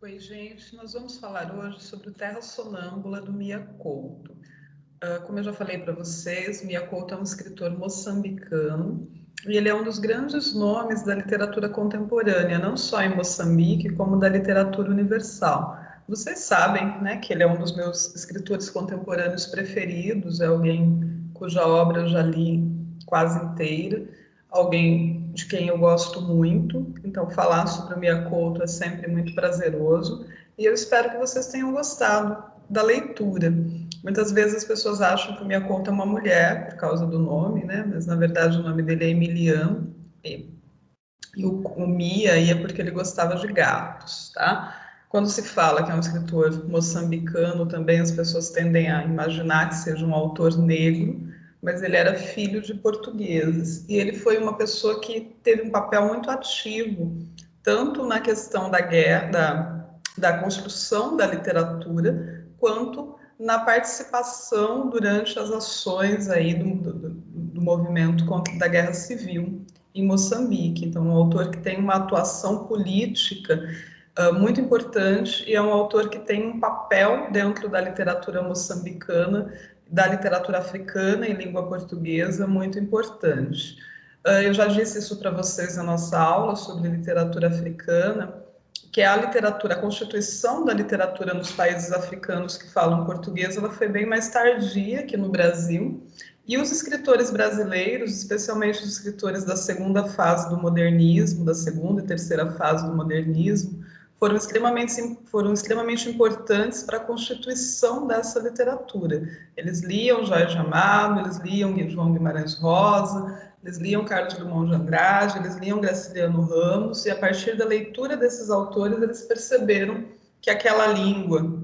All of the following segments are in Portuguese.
Oi, gente, nós vamos falar hoje sobre o Terra Sonâmbula do Mia Couto. Como eu já falei para vocês, Mia Couto é um escritor moçambicano e ele é um dos grandes nomes da literatura contemporânea, não só em Moçambique, como da literatura universal. Vocês sabem, né, que ele é um dos meus escritores contemporâneos preferidos, é alguém cuja obra eu já li quase inteira, alguém de quem eu gosto muito, então falar sobre o Mia Couto é sempre muito prazeroso e eu espero que vocês tenham gostado da leitura. Muitas vezes as pessoas acham que o Mia Couto é uma mulher por causa do nome, né? Mas na verdade o nome dele é Emiliano e o Mia aí é porque ele gostava de gatos, tá? Quando se fala que é um escritor moçambicano, também as pessoas tendem a imaginar que seja um autor negro, mas ele era filho de portugueses e ele foi uma pessoa que teve um papel muito ativo, tanto na questão da guerra, da construção da literatura, quanto na participação durante as ações aí do movimento da Guerra Civil em Moçambique. Então, um autor que tem uma atuação política muito importante e é um autor que tem um papel dentro da literatura moçambicana, da literatura africana em língua portuguesa muito importante. Eu já disse isso para vocês na nossa aula sobre literatura africana, que é a literatura, a constituição da literatura nos países africanos que falam português, ela foi bem mais tardia que no Brasil, e os escritores brasileiros, especialmente os escritores da segunda fase do modernismo, da segunda e terceira fase do modernismo, foram extremamente importantes para a constituição dessa literatura. Eles liam Jorge Amado, eles liam João Guimarães Rosa, eles liam Carlos Drummond de Andrade, eles liam Graciliano Ramos, e a partir da leitura desses autores, eles perceberam que aquela língua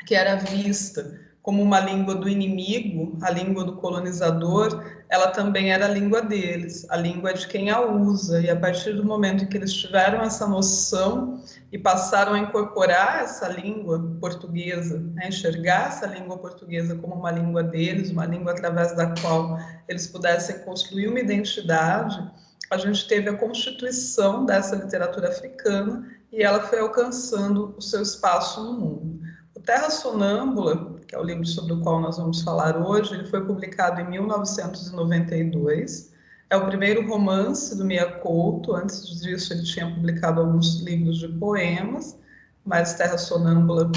que era vista como uma língua do inimigo, a língua do colonizador, ela também era a língua deles, a língua de quem a usa. E a partir do momento em que eles tiveram essa noção e passaram a incorporar essa língua portuguesa, né, enxergar essa língua portuguesa como uma língua deles, uma língua através da qual eles pudessem construir uma identidade, a gente teve a constituição dessa literatura africana e ela foi alcançando o seu espaço no mundo. O Terra Sonâmbula, que é o livro sobre o qual nós vamos falar hoje, ele foi publicado em 1992. É o primeiro romance do Mia Couto. Antes disso, ele tinha publicado alguns livros de poemas, mas Terra Sonâmbula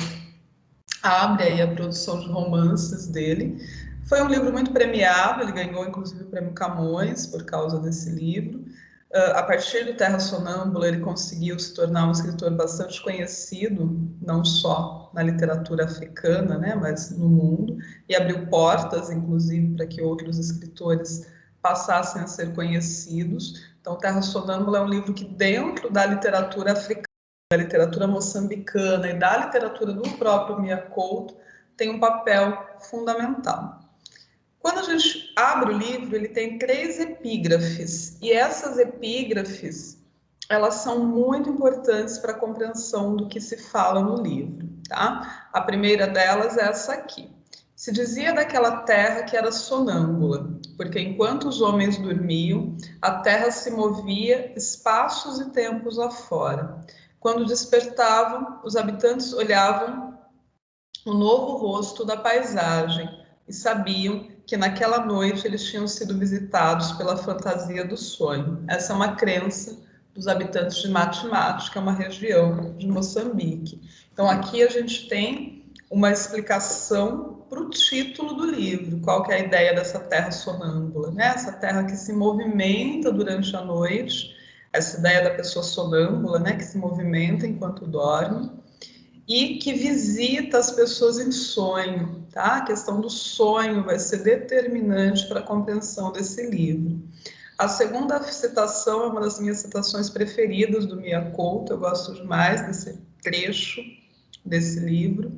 abre aí a produção de romances dele. Foi um livro muito premiado, ele ganhou inclusive o prêmio Camões por causa desse livro. A partir do Terra Sonâmbula, ele conseguiu se tornar um escritor bastante conhecido, não só na literatura africana, né, mas no mundo, e abriu portas, inclusive, para que outros escritores passassem a ser conhecidos. Então, Terra Sonâmbula é um livro que, dentro da literatura africana, da literatura moçambicana e da literatura do próprio Mia Couto, tem um papel fundamental. Quando a gente abre o livro, ele tem 3 epígrafes, e essas epígrafes, elas são muito importantes para a compreensão do que se fala no livro, tá? A primeira delas é essa aqui. Se dizia daquela terra que era sonâmbula, porque enquanto os homens dormiam, a terra se movia espaços e tempos afora. Quando despertavam, os habitantes olhavam o novo rosto da paisagem e sabiam que naquela noite eles tinham sido visitados pela fantasia do sonho. Essa é uma crença dos habitantes de Mate-Mate, que é uma região de Moçambique. Então aqui a gente tem uma explicação para o título do livro, qual que é a ideia dessa terra sonâmbula, né? Essa terra que se movimenta durante a noite, essa ideia da pessoa sonâmbula, né, que se movimenta enquanto dorme, e que visita as pessoas em sonho, tá? A questão do sonho vai ser determinante para a compreensão desse livro. A segunda citação é uma das minhas citações preferidas do Mia Couto, eu gosto demais desse trecho desse livro,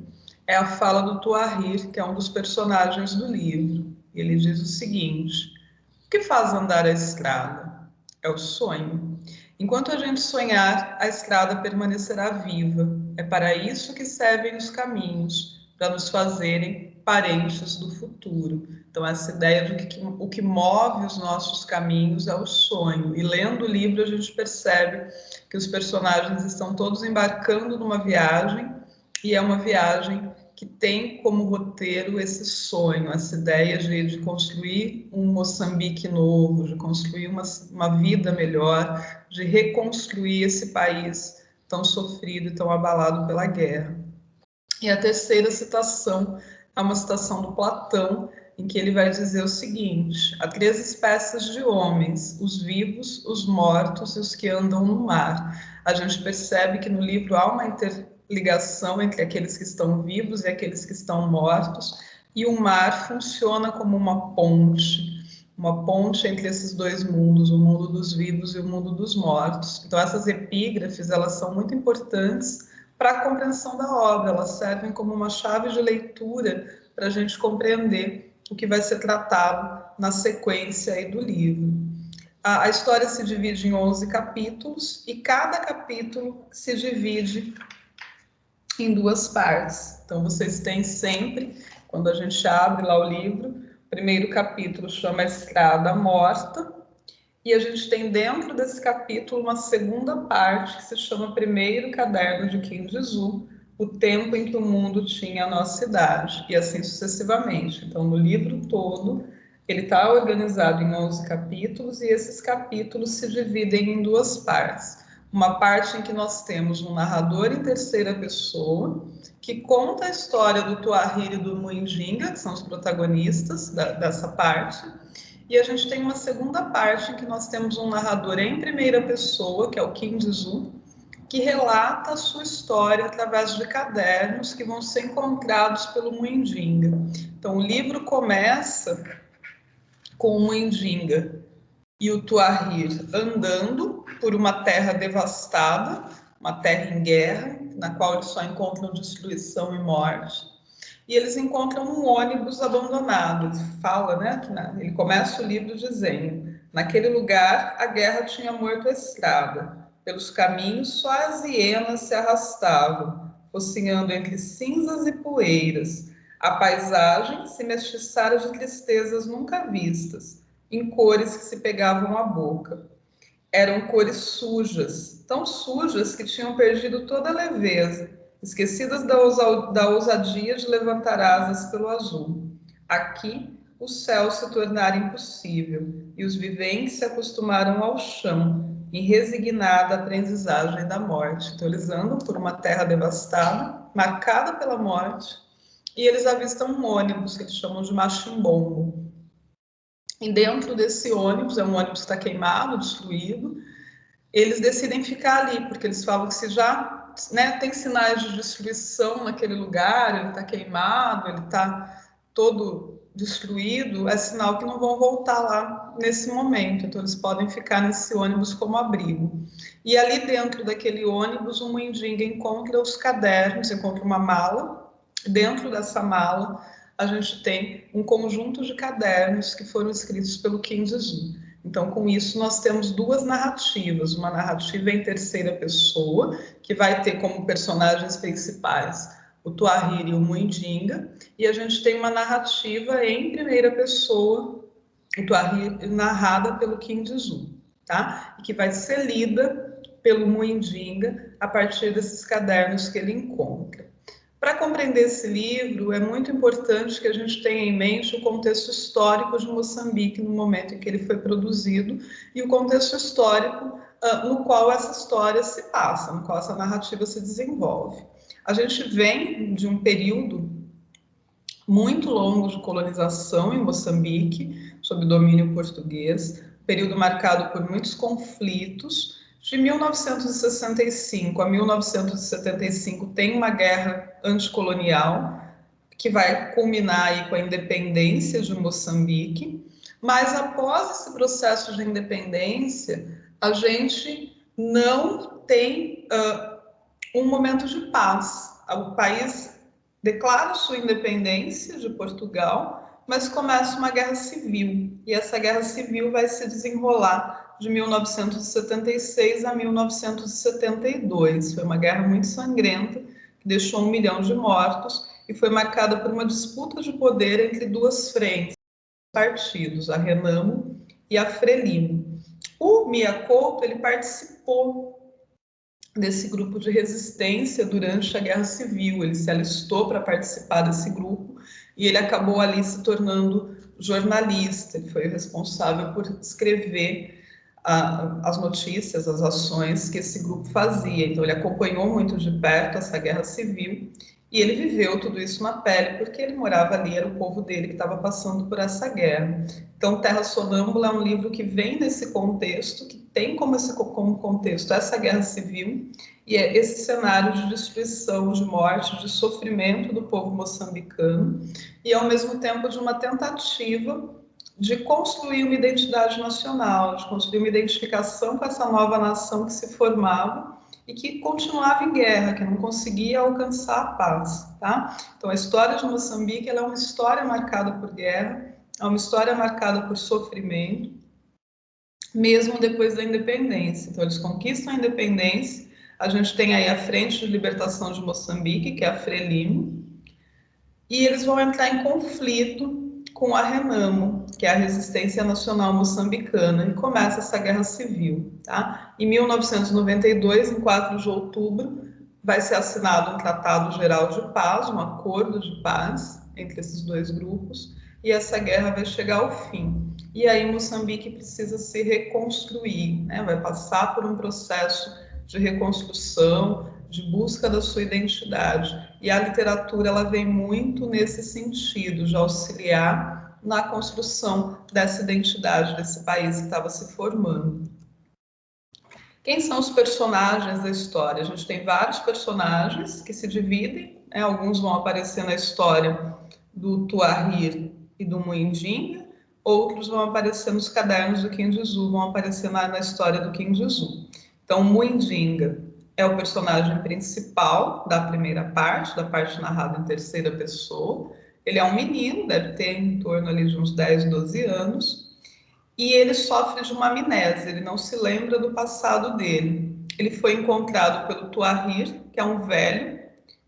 é a fala do Tuahir, que é um dos personagens do livro. Ele diz o seguinte: o que faz andar a estrada? É o sonho. Enquanto a gente sonhar, a estrada permanecerá viva. É para isso que servem os caminhos, para nos fazerem parentes do futuro. Então, essa ideia de que o que move os nossos caminhos é o sonho. E lendo o livro, a gente percebe que os personagens estão todos embarcando numa viagem, e é uma viagem que tem como roteiro esse sonho, essa ideia de construir um Moçambique novo, de construir uma vida melhor, de reconstruir esse país tão sofrido e tão abalado pela guerra. E a terceira citação é uma citação do Platão, em que ele vai dizer o seguinte: há três espécies de homens, os vivos, os mortos e os que andam no mar. A gente percebe que no livro há uma interligação entre aqueles que estão vivos e aqueles que estão mortos, e o mar funciona como uma ponte entre esses dois mundos, o mundo dos vivos e o mundo dos mortos. Então, essas epígrafes, elas são muito importantes para a compreensão da obra, elas servem como uma chave de leitura para a gente compreender o que vai ser tratado na sequência aí do livro. A história se divide em 11 capítulos e cada capítulo se divide em duas partes. Então, vocês têm sempre, quando a gente abre lá o livro, o primeiro capítulo chama Estrada Morta, e a gente tem dentro desse capítulo uma segunda parte que se chama Primeiro Caderno de Kim Jong-il, o tempo em que o mundo tinha a nossa idade, e assim sucessivamente. Então, no livro todo, ele está organizado em 11 capítulos, e esses capítulos se dividem em duas partes. Uma parte em que nós temos um narrador em terceira pessoa, que conta a história do Tuahir e do Muindinga, que são os protagonistas dessa parte, e a gente tem uma segunda parte em que nós temos um narrador em primeira pessoa, que é o Kim Jong-il, que relata a sua história através de cadernos que vão ser encontrados pelo Muindinga. Então, o livro começa com o Muindinga e o Tuahir andando por uma terra devastada, uma terra em guerra, na qual eles só encontram destruição e morte. E eles encontram um ônibus abandonado. Ele fala, né? Ele começa o livro dizendo: naquele lugar a guerra tinha morto a estrada. Pelos caminhos só as hienas se arrastavam, focinhando entre cinzas e poeiras. A paisagem se mestiçara de tristezas nunca vistas, em cores que se pegavam à boca. Eram cores sujas, tão sujas que tinham perdido toda a leveza, esquecidas da ousadia de levantar asas pelo azul. Aqui, o céu se tornara impossível, e os viventes se acostumaram ao chão, em resignada aprendizagem da morte. Então, eles andam por uma terra devastada, marcada pela morte, e eles avistam um ônibus que eles chamam de machimbombo. E dentro desse ônibus, é um ônibus que está queimado, destruído, eles decidem ficar ali, porque eles falam que se já, né, tem sinais de destruição naquele lugar, ele está queimado, ele está todo destruído, é sinal que não vão voltar lá nesse momento. Então, eles podem ficar nesse ônibus como abrigo. E ali dentro daquele ônibus, o Muindinga encontra os cadernos, encontra uma mala. Dentro dessa mala, a gente tem um conjunto de cadernos que foram escritos pelo Kim Jong-il. Então, com isso, nós temos duas narrativas. Uma narrativa em terceira pessoa, que vai ter como personagens principais o Tuahir e o Muindinga, e a gente tem uma narrativa em primeira pessoa, o Tuahir narrada pelo Kim Jong-il, tá? E que vai ser lida pelo Muindinga a partir desses cadernos que ele encontra. Para compreender esse livro, é muito importante que a gente tenha em mente o contexto histórico de Moçambique no momento em que ele foi produzido e o contexto histórico no qual essa história se passa, no qual essa narrativa se desenvolve. A gente vem de um período muito longo de colonização em Moçambique, sob domínio português, período marcado por muitos conflitos. De 1965 a 1975 tem uma guerra anticolonial que vai culminar aí com a independência de Moçambique, mas após esse processo de independência, a gente não tem um momento de paz. O país declara sua independência de Portugal, mas começa uma guerra civil, e essa guerra civil vai se desenrolar de 1976 a 1972. Foi uma guerra muito sangrenta, que deixou 1 milhão de mortos, e foi marcada por uma disputa de poder entre duas frentes. partidos, a Renamo e a Frelimo. O Mia Couto, ele participou desse grupo de resistência durante a Guerra Civil, ele se alistou para participar desse grupo e ele acabou ali se tornando jornalista, ele foi responsável por escrever as notícias, as ações que esse grupo fazia. Então ele acompanhou muito de perto essa Guerra Civil e ele viveu tudo isso na pele, porque ele morava ali, era o povo dele que estava passando por essa guerra. Então, Terra Sonâmbula é um livro que vem nesse contexto, que tem como contexto essa guerra civil, e é esse cenário de destruição, de morte, de sofrimento do povo moçambicano, e ao mesmo tempo de uma tentativa de construir uma identidade nacional, de construir uma identificação com essa nova nação que se formava, e que continuava em guerra, que não conseguia alcançar a paz, tá? Então, a história de Moçambique, ela é uma história marcada por guerra, é uma história marcada por sofrimento, mesmo depois da independência. Então, eles conquistam a independência, a gente tem aí a Frente de Libertação de Moçambique, que é a Frelimo, e eles vão entrar em conflito com a Renamo, que é a Resistência Nacional Moçambicana, e começa essa guerra civil. Tá? Em 1992, em 4 de outubro, vai ser assinado um Tratado Geral de Paz, um acordo de paz entre esses dois grupos, e essa guerra vai chegar ao fim. E aí Moçambique precisa se reconstruir, né? Vai passar por um processo de reconstrução, de busca da sua identidade. E a literatura, ela vem muito nesse sentido, de auxiliar na construção dessa identidade desse país que estava se formando. Quem são os personagens da história? A gente tem vários personagens que se dividem, né? Alguns vão aparecer na história do Tuahir e do Muindinga, outros vão aparecer nos cadernos do Kindizu, vão aparecer na história do Kindizu. Então, Muindinga é o personagem principal da primeira parte, da parte narrada em terceira pessoa. Ele é um menino, deve ter em torno ali de uns 10, 12 anos, e ele sofre de uma amnésia, ele não se lembra do passado dele. Ele foi encontrado pelo Tuahir, que é um velho,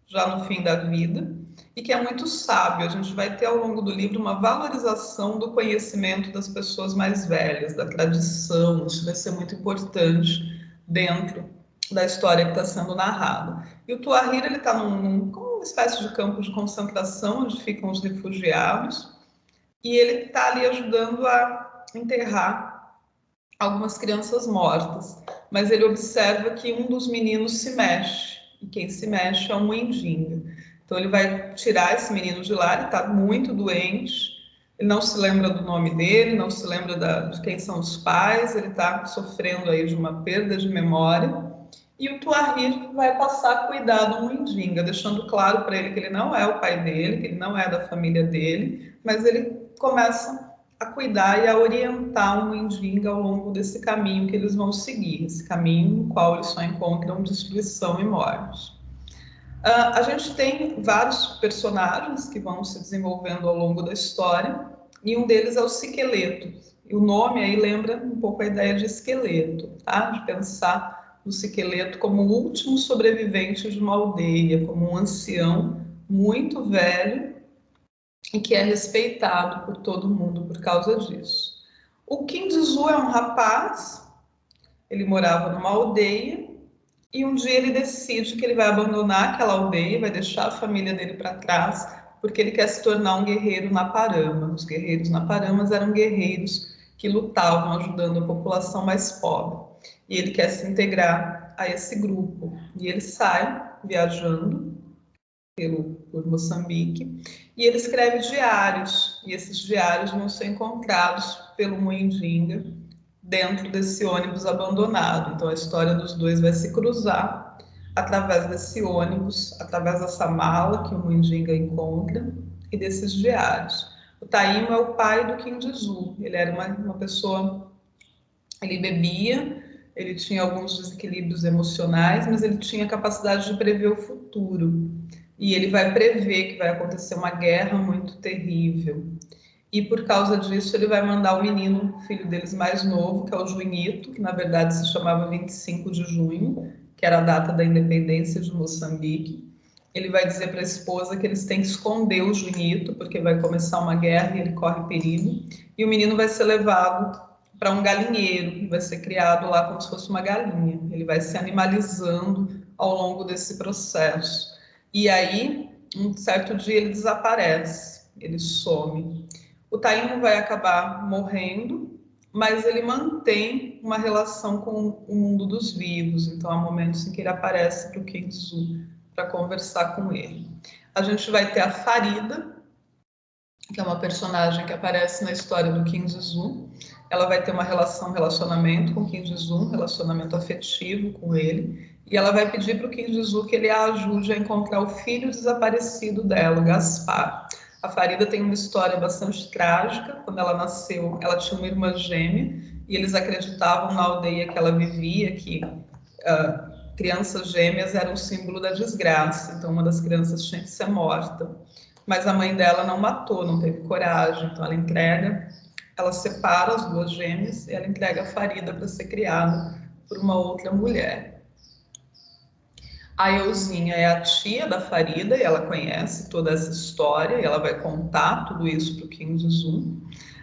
já no fim da vida, e que é muito sábio. A gente vai ter ao longo do livro uma valorização do conhecimento das pessoas mais velhas, da tradição, isso vai ser muito importante dentro da história que está sendo narrada. E o Tuahir, ele está como uma espécie de campo de concentração, onde ficam os refugiados, e ele está ali ajudando a enterrar algumas crianças mortas. Mas ele observa que um dos meninos se mexe, e quem se mexe é o Muindinga. Então ele vai tirar esse menino de lá, ele está muito doente, ele não se lembra do nome dele, não se lembra de quem são os pais, ele está sofrendo aí de uma perda de memória. E o Tuahir vai passar a cuidar do Muindinga, deixando claro para ele que ele não é o pai dele, que ele não é da família dele, mas ele começa a cuidar e a orientar o Muindinga ao longo desse caminho que eles vão seguir, esse caminho no qual eles só encontram destruição e morte. A gente tem vários personagens que vão se desenvolvendo ao longo da história, e um deles é o Siqueleto. E o nome aí lembra um pouco a ideia de esqueleto, tá? De pensar no Siqueleto como o último sobrevivente de uma aldeia, como um ancião muito velho e que é respeitado por todo mundo por causa disso. O Kindizu é um rapaz, ele morava numa aldeia, e um dia ele decide que ele vai abandonar aquela aldeia, vai deixar a família dele para trás, porque ele quer se tornar um guerreiro Naparama. Os guerreiros Naparamas eram guerreiros que lutavam ajudando a população mais pobre. E ele quer se integrar a esse grupo. E ele sai viajando por Moçambique, e ele escreve diários, e esses diários vão ser encontrados pelo Muindinga dentro desse ônibus abandonado. Então a história dos dois vai se cruzar através desse ônibus, através dessa mala que o Muindinga encontra e desses diários. O Taímo é o pai do Kindizu, ele era uma pessoa, ele bebia, ele tinha alguns desequilíbrios emocionais, mas ele tinha a capacidade de prever o futuro. E ele vai prever que vai acontecer uma guerra muito terrível. E por causa disso ele vai mandar o menino, filho deles mais novo, que é o Junito, que na verdade se chamava 25 de junho, que era a data da independência de Moçambique, ele vai dizer para a esposa que eles têm que esconder o Junito, porque vai começar uma guerra e ele corre perigo, e o menino vai ser levado para um galinheiro, e vai ser criado lá como se fosse uma galinha. Ele vai se animalizando ao longo desse processo. E aí, um certo dia, ele desaparece, ele some. O Taíno vai acabar morrendo, mas ele mantém uma relação com o mundo dos vivos. Então, há momentos em que ele aparece para o Kinzu para conversar com ele. A gente vai ter a Farida, que é uma personagem que aparece na história do Kinzu. Ela vai ter um relacionamento com o Kinzu, um relacionamento afetivo com ele, e ela vai pedir para o Kinzu que ele a ajude a encontrar o filho desaparecido dela, o Gaspar. A Farida tem uma história bastante trágica. Quando ela nasceu, ela tinha uma irmã gêmea, e eles acreditavam na aldeia que ela vivia que crianças gêmeas eram o símbolo da desgraça, então uma das crianças tinha que ser morta. Mas a mãe dela não matou, não teve coragem, então ela separa as duas gêmeas e ela entrega a Farida para ser criada por uma outra mulher. A Euzinha é a tia da Farida e ela conhece toda essa história e ela vai contar tudo isso para o Kinzu.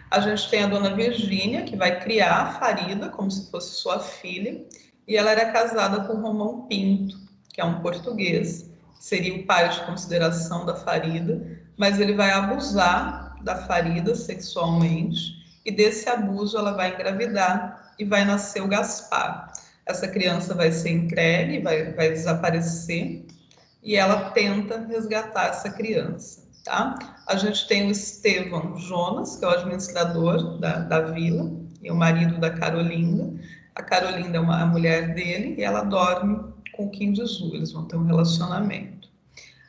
A gente tem a dona Virgínia, que vai criar a Farida como se fosse sua filha, e ela era casada com Romão Pinto, que é um português, que seria o pai de consideração da Farida, mas ele vai abusar da Farida sexualmente, e desse abuso ela vai engravidar e vai nascer o Gaspar. Essa criança vai ser entregue, vai desaparecer, e ela tenta resgatar essa criança, tá? A gente tem o Estevão Jonas, que é o administrador da vila, e o marido da Carolinda. A Carolinda é a mulher dele, e ela dorme com o Kinzu, eles vão ter um relacionamento.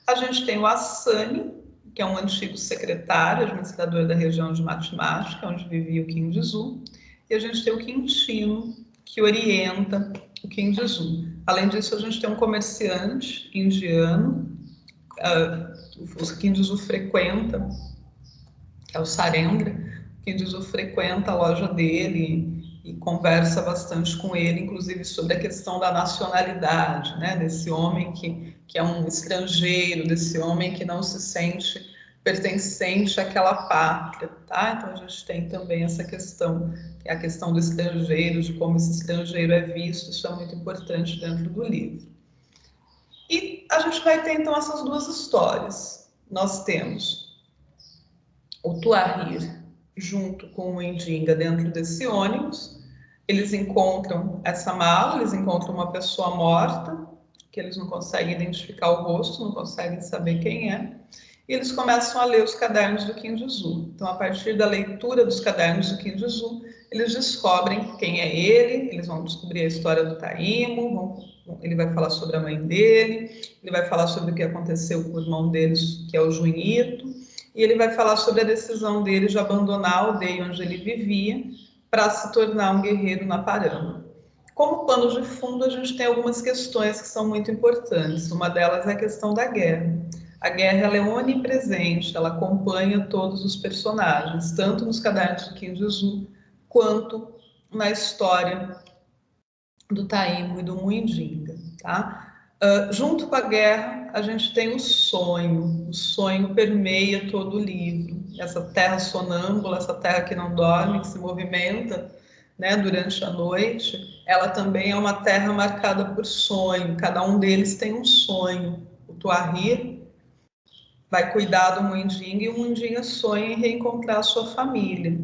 A gente tem o Assani, que é um antigo secretário, administrador da região de matemática, onde vivia o Kinzu, e a gente tem o Quintino, que orienta o Kinzu. Além disso, a gente tem um comerciante indiano, o Kinzu frequenta, que é o Sarendra. O Kinzu frequenta a loja dele e conversa bastante com ele, inclusive sobre a questão da nacionalidade, né? Desse homem que é um estrangeiro, desse homem que não se sente pertencente àquela pátria, tá? Então a gente tem também essa questão, que é a questão do estrangeiro, de como esse estrangeiro é visto, isso é muito importante dentro do livro. E a gente vai ter então essas duas histórias. Nós temos o Tuahir junto com o Indinga dentro desse ônibus, eles encontram essa mala, eles encontram uma pessoa morta, que eles não conseguem identificar o rosto, não conseguem saber quem é, e eles começam a ler os cadernos do Kinzu. Então, a partir da leitura dos cadernos do Kinzu, eles descobrem quem é ele, eles vão descobrir a história do Taímo, ele vai falar sobre a mãe dele, ele vai falar sobre o que aconteceu com o irmão deles, que é o Junito, e ele vai falar sobre a decisão dele de abandonar a aldeia onde ele vivia para se tornar um guerreiro na Parama. Como pano de fundo, a gente tem algumas questões que são muito importantes. Uma delas é a questão da guerra. A guerra ela é onipresente, ela acompanha todos os personagens, tanto nos cadernos do Kinzu, quanto na história do Taímo e do Muindinga, tá? Junto com a guerra, a gente tem o sonho permeia todo o livro, essa terra sonâmbula, essa terra que não dorme, que se movimenta, né, durante a noite, ela também é uma terra marcada por sonho, cada um deles tem um sonho. O Tuahir vai cuidar do Muindinga e o Muindinga sonha em reencontrar a sua família.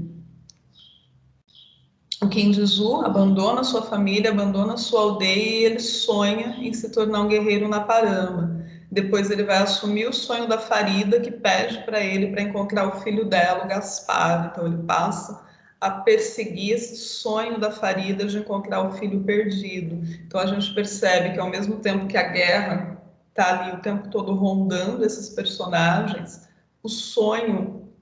O Kinzu abandona sua família, abandona sua aldeia e ele sonha em se tornar um guerreiro na Parama. Depois ele vai assumir o sonho da Farida, que pede para ele para encontrar o filho dela, o Gaspar. Então ele passa a perseguir esse sonho da Farida de encontrar o filho perdido. Então a gente percebe que ao mesmo tempo que a guerra está ali o tempo todo rondando esses personagens, o sonho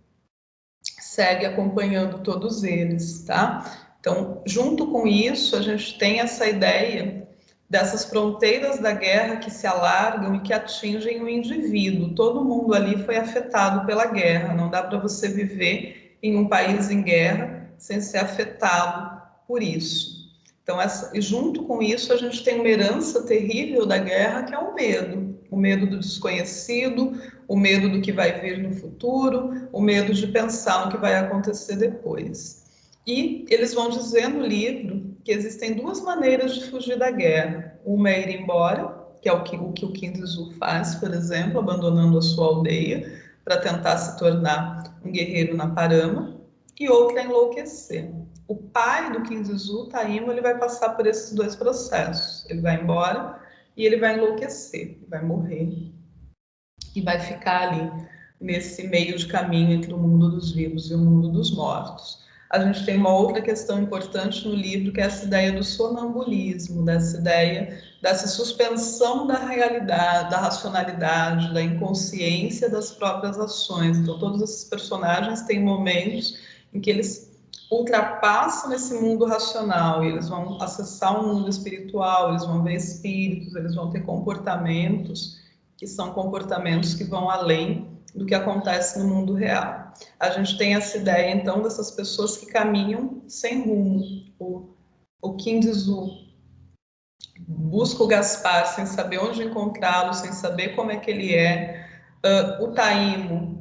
segue acompanhando todos eles, tá? Então, junto com isso, a gente tem essa ideia dessas fronteiras da guerra que se alargam e que atingem o indivíduo. Todo mundo ali foi afetado pela guerra. Não dá para você viver em um país em guerra sem ser afetado por isso. Então, junto com isso, a gente tem uma herança terrível da guerra, que é o medo. O medo do desconhecido, o medo do que vai vir no futuro, o medo de pensar no que vai acontecer depois. E eles vão dizer no livro que existem duas maneiras de fugir da guerra. Uma é ir embora, que é o que o Kim Desu faz, por exemplo, abandonando a sua aldeia para tentar se tornar um guerreiro na Parama, e outra é enlouquecer. O pai do Kim Desu, Taimo, ele vai passar por esses dois processos. Ele vai embora e ele vai enlouquecer, vai morrer e vai ficar ali nesse meio de caminho entre o mundo dos vivos e o mundo dos mortos. A gente tem uma outra questão importante no livro, que é essa ideia do sonambulismo, dessa ideia dessa suspensão da realidade, da racionalidade, da inconsciência das próprias ações. Então, todos esses personagens têm momentos em que eles ultrapassam esse mundo racional e eles vão acessar um mundo espiritual, eles vão ver espíritos, eles vão ter comportamentos que são comportamentos que vão além do que acontece no mundo real. A gente tem essa ideia, então, dessas pessoas que caminham sem rumo. O Kim Desu busca o Gaspar sem saber onde encontrá-lo, sem saber como é que ele é. O Taimo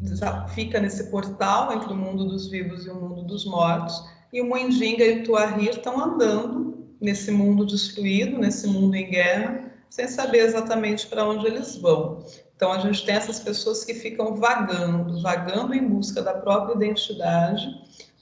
já fica nesse portal entre o mundo dos vivos e o mundo dos mortos. E o Mundinga e o Tuahir estão andando nesse mundo destruído, nesse mundo em guerra, sem saber exatamente para onde eles vão. Então, a gente tem essas pessoas que ficam vagando em busca da própria identidade,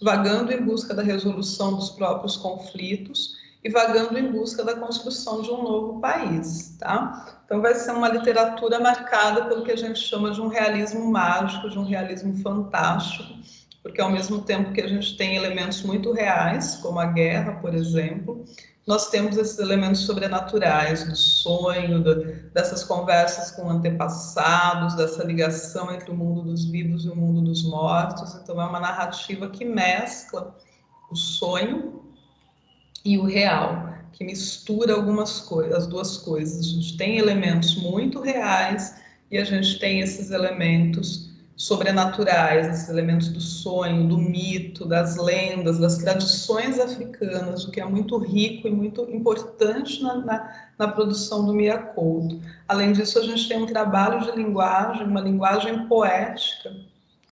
vagando em busca da resolução dos próprios conflitos e vagando em busca da construção de um novo país, tá? Então, vai ser uma literatura marcada pelo que a gente chama de um realismo mágico, de um realismo fantástico, porque ao mesmo tempo que a gente tem elementos muito reais, como a guerra, por exemplo, nós temos esses elementos sobrenaturais, do sonho, dessas conversas com antepassados, dessa ligação entre o mundo dos vivos e o mundo dos mortos. Então, é uma narrativa que mescla o sonho e o real, que mistura algumas coisas, as duas coisas. A gente tem elementos muito reais e a gente tem esses elementos sobrenaturais, esses elementos do sonho, do mito, das lendas, das tradições africanas, o que é muito rico e muito importante na produção do Mia Couto. Além disso, a gente tem um trabalho de linguagem, uma linguagem poética,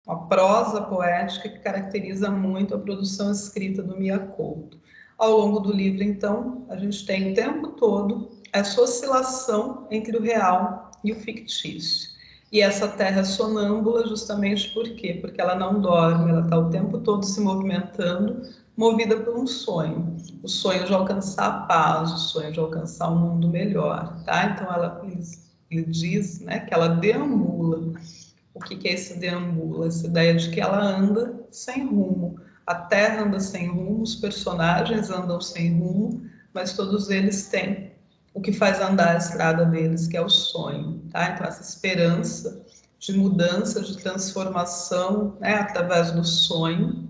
uma prosa poética que caracteriza muito a produção escrita do Mia Couto. Ao longo do livro, então, a gente tem o tempo todo essa oscilação entre o real e o fictício. E essa terra é sonâmbula justamente por quê? Porque ela não dorme, ela está o tempo todo se movimentando, movida por um sonho. O sonho de alcançar a paz, o sonho de alcançar um mundo melhor, tá? Então, ele diz, né, que ela deambula. O que é esse deambula? Essa ideia de que ela anda sem rumo. A Terra anda sem rumo, os personagens andam sem rumo, mas todos eles têm o que faz andar a estrada deles, que é o sonho, tá? Então, essa esperança de mudança, de transformação, né, através do sonho,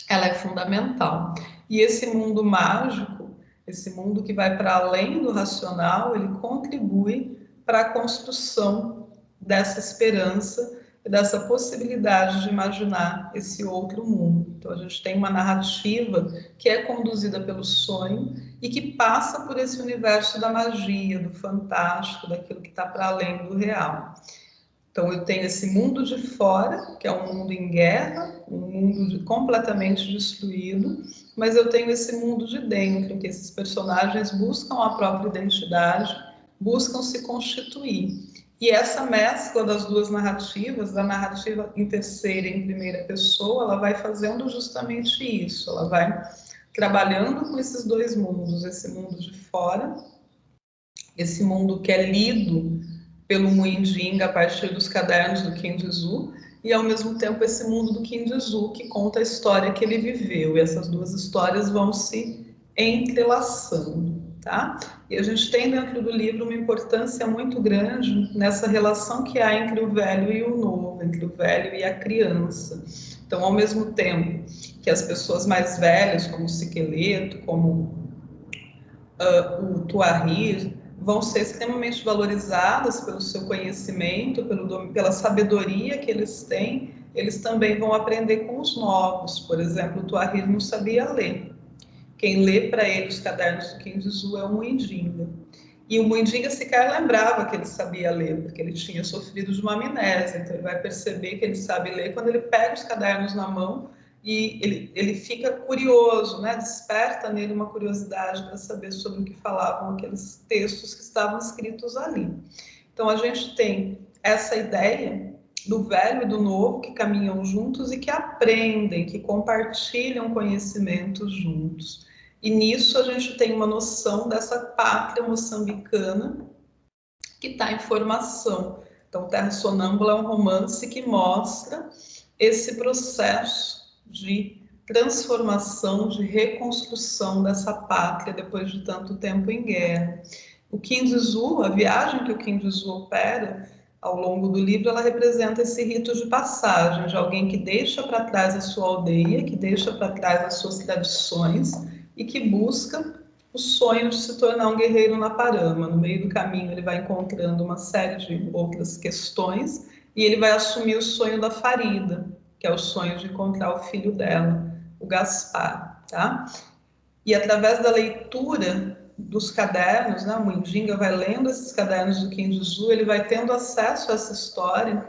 ela é fundamental. E esse mundo mágico, esse mundo que vai para além do racional, ele contribui para a construção dessa esperança e dessa possibilidade de imaginar esse outro mundo. Então, a gente tem uma narrativa que é conduzida pelo sonho e que passa por esse universo da magia, do fantástico, daquilo que está para além do real. Então, eu tenho esse mundo de fora, que é um mundo em guerra, um mundo completamente destruído, mas eu tenho esse mundo de dentro, que esses personagens buscam a própria identidade, buscam se constituir. E essa mescla das duas narrativas, da narrativa em terceira e em primeira pessoa, ela vai fazendo justamente isso, ela vai trabalhando com esses dois mundos, esse mundo de fora, esse mundo que é lido pelo Mundinga a partir dos cadernos do Kim Desu, e ao mesmo tempo esse mundo do Kim Desu que conta a história que ele viveu, e essas duas histórias vão se entrelaçando, tá? E a gente tem dentro do livro uma importância muito grande nessa relação que há entre o velho e o novo, entre o velho e a criança. Então, ao mesmo tempo que as pessoas mais velhas, como o Siqueleto, como o Tuahir, vão ser extremamente valorizadas pelo seu conhecimento, pela sabedoria que eles têm, eles também vão aprender com os novos. Por exemplo, o Tuahir não sabia ler. Quem lê para ele os cadernos do Kim Desu é o Mundinga. E o Mundinga sequer lembrava que ele sabia ler, porque ele tinha sofrido de uma amnésia. Então ele vai perceber que ele sabe ler quando ele pega os cadernos na mão e ele fica curioso, né? Desperta nele uma curiosidade para saber sobre o que falavam aqueles textos que estavam escritos ali. Então a gente tem essa ideia do velho e do novo que caminham juntos e que aprendem, que compartilham conhecimentos juntos. E nisso a gente tem uma noção dessa pátria moçambicana que está em formação. Então, Terra Sonâmbula é um romance que mostra esse processo de transformação, de reconstrução dessa pátria depois de tanto tempo em guerra. O Kindizu, a viagem que o Kindizu opera ao longo do livro, ela representa esse rito de passagem, de alguém que deixa para trás a sua aldeia, que deixa para trás as suas tradições e que busca o sonho de se tornar um guerreiro na Parama. No meio do caminho ele vai encontrando uma série de outras questões e ele vai assumir o sonho da Farida, que é o sonho de encontrar o filho dela, o Gaspar, tá? E através da leitura dos cadernos, né, o Mundinga vai lendo esses cadernos do Kindizu, ele vai tendo acesso a essa história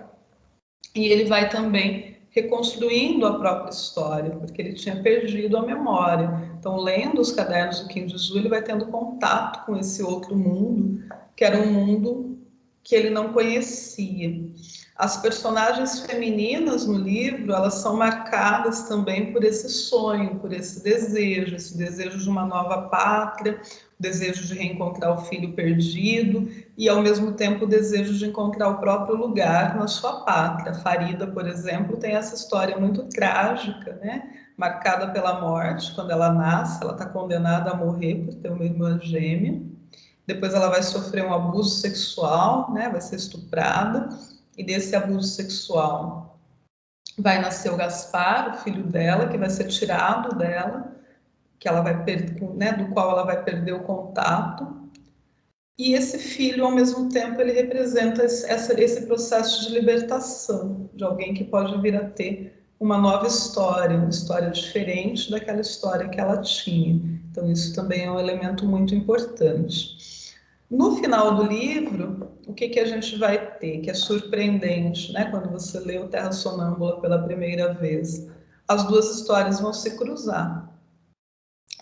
e ele vai também reconstruindo a própria história, porque ele tinha perdido a memória. Então, lendo os cadernos do Kindizu, ele vai tendo contato com esse outro mundo, que era um mundo que ele não conhecia. As personagens femininas no livro, elas são marcadas também por esse sonho, por esse desejo de uma nova pátria, o desejo de reencontrar o filho perdido e, ao mesmo tempo, o desejo de encontrar o próprio lugar na sua pátria. Farida, por exemplo, tem essa história muito trágica, né? Marcada pela morte. Quando ela nasce, ela está condenada a morrer por ter uma irmã gêmea. Depois ela vai sofrer um abuso sexual, né? Vai ser estuprada. E desse abuso sexual vai nascer o Gaspar, o filho dela, que vai ser tirado dela, que ela vai né, do qual ela vai perder o contato. E esse filho, ao mesmo tempo, ele representa esse processo de libertação, de alguém que pode vir a ter uma nova história, uma história diferente daquela história que ela tinha. Então, isso também é um elemento muito importante. No final do livro, o que a gente vai ter, que é surpreendente, né? Quando você lê o Terra Sonâmbula pela primeira vez, as duas histórias vão se cruzar.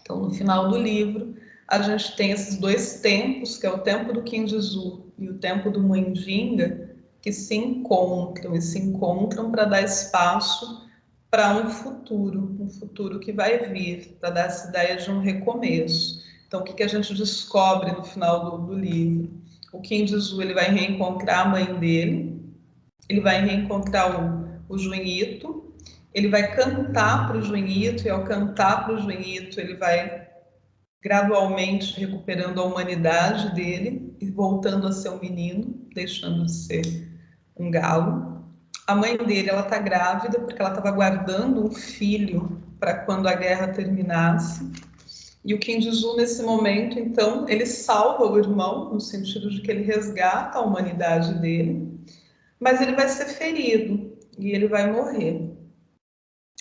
Então, no final do livro, a gente tem esses dois tempos, que é o tempo do Kindizu e o tempo do Mundinga, que se encontram para dar espaço para um futuro que vai vir, para dar essa ideia de um recomeço. Então, o que a gente descobre no final do livro? O Kindizu, ele vai reencontrar a mãe dele, ele vai reencontrar o Junito, ele vai cantar para o Junito, e ao cantar para o Junito, ele vai gradualmente recuperando a humanidade dele e voltando a ser um menino, deixando de ser um galo. A mãe dele, ela está grávida porque ela estava guardando um filho para quando a guerra terminasse. E o Kindizu, nesse momento, então, ele salva o irmão, no sentido de que ele resgata a humanidade dele, mas ele vai ser ferido e ele vai morrer.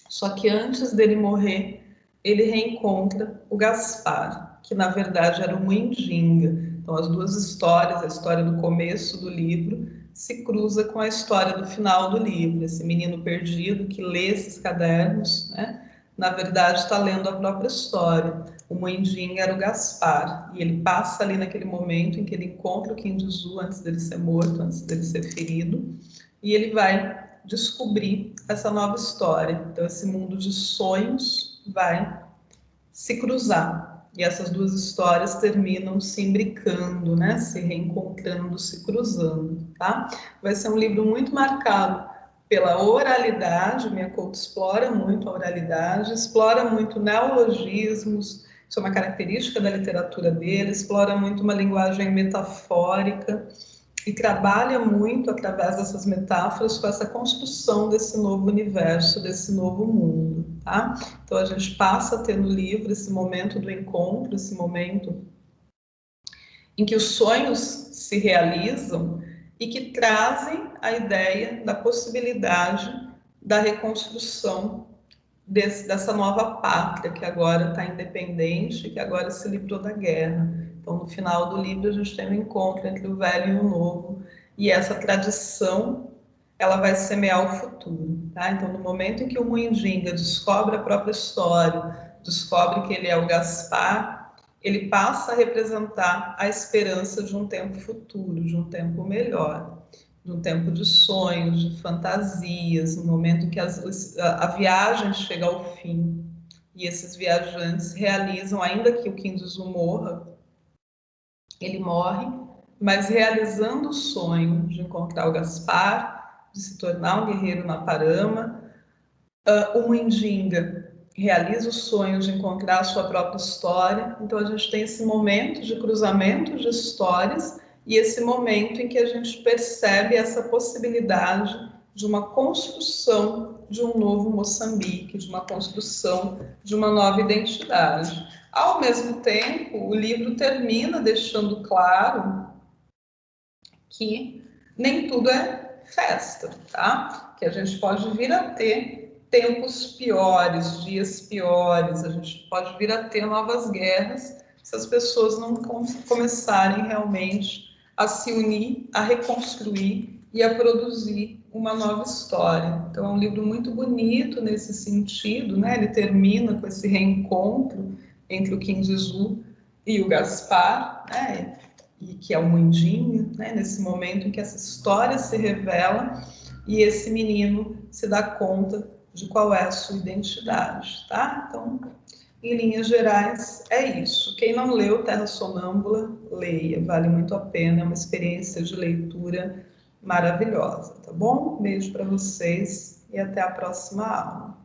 Só que antes dele morrer, ele reencontra o Gaspar, que na verdade era o Mundinga. Então, as duas histórias, a história do começo do livro, se cruza com a história do final do livro. Esse menino perdido que lê esses cadernos, né? Na verdade, está lendo a própria história. O Mundinga era o Gaspar, e ele passa ali naquele momento em que ele encontra o Kindizu antes dele ser morto, antes dele ser ferido, e ele vai descobrir essa nova história. Então, esse mundo de sonhos vai se cruzar. E essas duas histórias terminam se imbricando, né? Se reencontrando, se cruzando, tá? Vai ser um livro muito marcado pela oralidade. O Miyakoto explora muito a oralidade, explora muito neologismos, isso é uma característica da literatura dele, explora muito uma linguagem metafórica e trabalha muito através dessas metáforas com essa construção desse novo universo, desse novo mundo, tá? Então a gente passa a ter no livro esse momento do encontro, esse momento em que os sonhos se realizam e que trazem a ideia da possibilidade da reconstrução dessa nova pátria que agora está independente, que agora se livrou da guerra. Então, no final do livro, a gente tem um encontro entre o velho e o novo, e essa tradição, ela vai semear o futuro, tá? Então, no momento em que o Muinjinga descobre a própria história, descobre que ele é o Gaspar, ele passa a representar a esperança de um tempo futuro, de um tempo melhor, de um tempo de sonhos, de fantasias, no momento em que a viagem chega ao fim, e esses viajantes realizam, ainda que o Kinduzu morra, ele morre, mas realizando o sonho de encontrar o Gaspar, de se tornar um guerreiro na Parama. O Mundinga realiza o sonho de encontrar a sua própria história. Então a gente tem esse momento de cruzamento de histórias e esse momento em que a gente percebe essa possibilidade de uma construção de um novo Moçambique, de uma construção de uma nova identidade. Ao mesmo tempo, o livro termina deixando claro que nem tudo é festa, tá? Que a gente pode vir a ter tempos piores, dias piores, a gente pode vir a ter novas guerras se as pessoas não começarem realmente a se unir, a reconstruir e a produzir uma nova história. Então é um livro muito bonito nesse sentido, né? Ele termina com esse reencontro entre o Kindizu e o Gaspar, né? E que é o Mundinho, né? Nesse momento em que essa história se revela e esse menino se dá conta de qual é a sua identidade, tá? Então, em linhas gerais, é isso. Quem não leu Terra Sonâmbula, leia, vale muito a pena, é uma experiência de leitura maravilhosa, tá bom? Beijo para vocês e até a próxima aula.